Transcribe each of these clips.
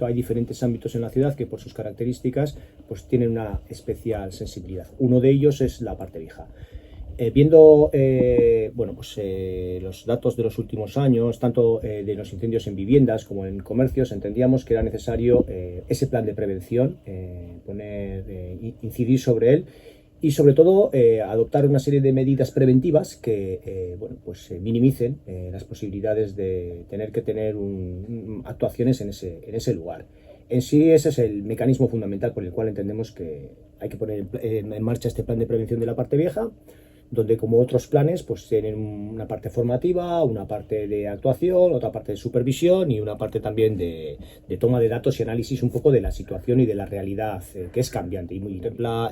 Hay diferentes ámbitos en la ciudad que por sus características pues tienen una especial sensibilidad. Uno de ellos es la parte vieja. Viendo los datos de los últimos años, tanto de los incendios en viviendas como en comercios, entendíamos que era necesario ese plan de prevención, incidir sobre él y sobre todo adoptar una serie de medidas preventivas que minimicen las posibilidades de tener actuaciones en ese lugar. En sí, ese es el mecanismo fundamental por el cual entendemos que hay que poner en marcha este plan de prevención de la parte vieja, donde, como otros planes, pues tienen una parte formativa, una parte de actuación, otra parte de supervisión y una parte también de toma de datos y análisis un poco de la situación y de la realidad, que es cambiante y muy contempla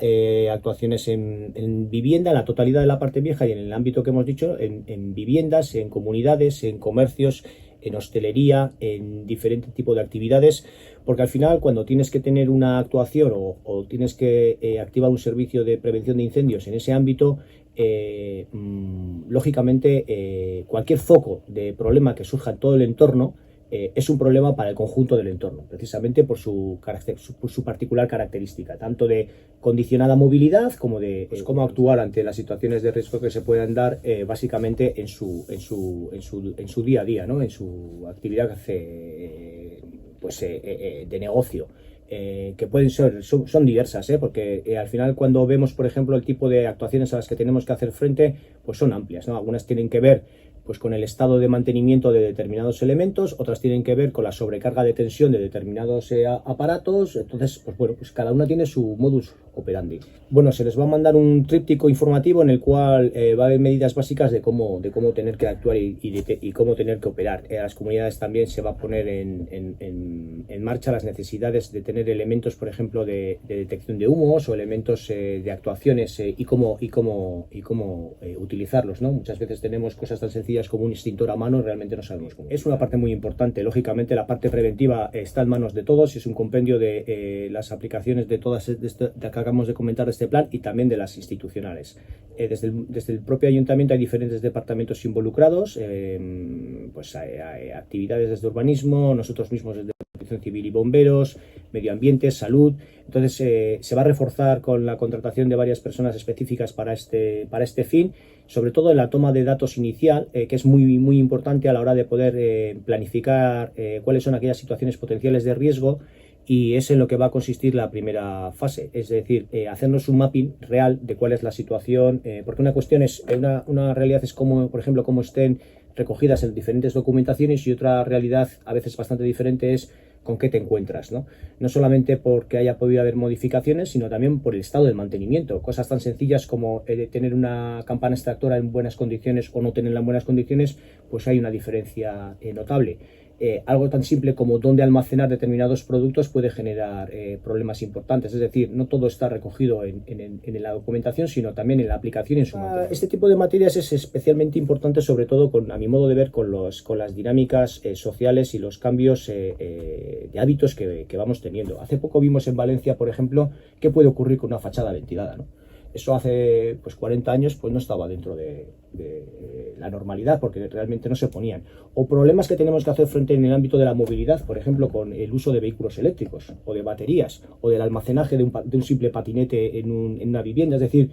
actuaciones en vivienda, en la totalidad de la parte vieja y en el ámbito que hemos dicho, en viviendas, en comunidades, en comercios, en hostelería, en diferentes tipos de actividades, porque al final, cuando tienes que tener una actuación o tienes que activar un servicio de prevención de incendios en ese ámbito, lógicamente cualquier foco de problema que surja en todo el entorno es un problema para el conjunto del entorno, precisamente por su particular característica, tanto de condicionada movilidad como de cómo actuar ante las situaciones de riesgo que se puedan dar básicamente en su día a día, ¿no? En su actividad de negocio. Que pueden ser, son diversas, porque al final, cuando vemos, por ejemplo, el tipo de actuaciones a las que tenemos que hacer frente, pues son amplias, ¿no? Algunas tienen que ver pues con el estado de mantenimiento de determinados elementos, otras tienen que ver con la sobrecarga de tensión de determinados aparatos. Entonces, pues cada una tiene su modus operandi. Bueno, se les va a mandar un tríptico informativo en el cual va a haber medidas básicas de cómo tener que actuar y cómo tener que operar. A las comunidades también se va a poner en marcha las necesidades de tener elementos, por ejemplo, de detección de humos o elementos de actuaciones y cómo utilizarlos, ¿no? Muchas veces tenemos cosas tan sencillas como un extintor a mano, realmente no sabemos cómo. Es una parte muy importante. Lógicamente, la parte preventiva está en manos de todos y es un compendio de las aplicaciones de todas que acabamos de comentar de este plan y también de las institucionales. Desde el propio ayuntamiento hay diferentes departamentos involucrados, hay actividades desde urbanismo, nosotros mismos desde Protección Civil y Bomberos, Medio Ambiente, Salud. Entonces se va a reforzar con la contratación de varias personas específicas para este fin, sobre todo en la toma de datos inicial, que es muy, muy importante a la hora de poder planificar cuáles son aquellas situaciones potenciales de riesgo, y es en lo que va a consistir la primera fase, es decir, hacernos un mapping real de cuál es la situación, porque una cuestión es, una realidad es como, por ejemplo, cómo estén recogidas en diferentes documentaciones, y otra realidad a veces bastante diferente es con qué te encuentras, ¿no? No solamente porque haya podido haber modificaciones, sino también por el estado del mantenimiento. Cosas tan sencillas como tener una campana extractora en buenas condiciones o no tenerla en buenas condiciones, pues hay una diferencia notable. Algo tan simple como dónde almacenar determinados productos puede generar problemas importantes. Es decir, no todo está recogido en la documentación, sino también en la aplicación y en su mantenimiento. Este tipo de materias es especialmente importante, sobre todo, a mi modo de ver, con las dinámicas sociales y los cambios de hábitos que vamos teniendo. Hace poco vimos en Valencia, por ejemplo, qué puede ocurrir con una fachada ventilada, ¿no? Eso hace 40 años no estaba dentro de la normalidad, porque realmente no se ponían. O problemas que tenemos que hacer frente en el ámbito de la movilidad, por ejemplo, con el uso de vehículos eléctricos o de baterías, o del almacenaje de un simple patinete en una vivienda. Es decir,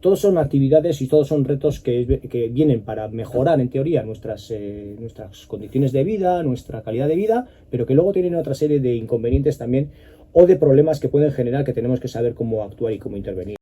todos son actividades y todos son retos que vienen para mejorar, en teoría, nuestras condiciones de vida, nuestra calidad de vida, pero que luego tienen otra serie de inconvenientes también, o de problemas que pueden generar, que tenemos que saber cómo actuar y cómo intervenir.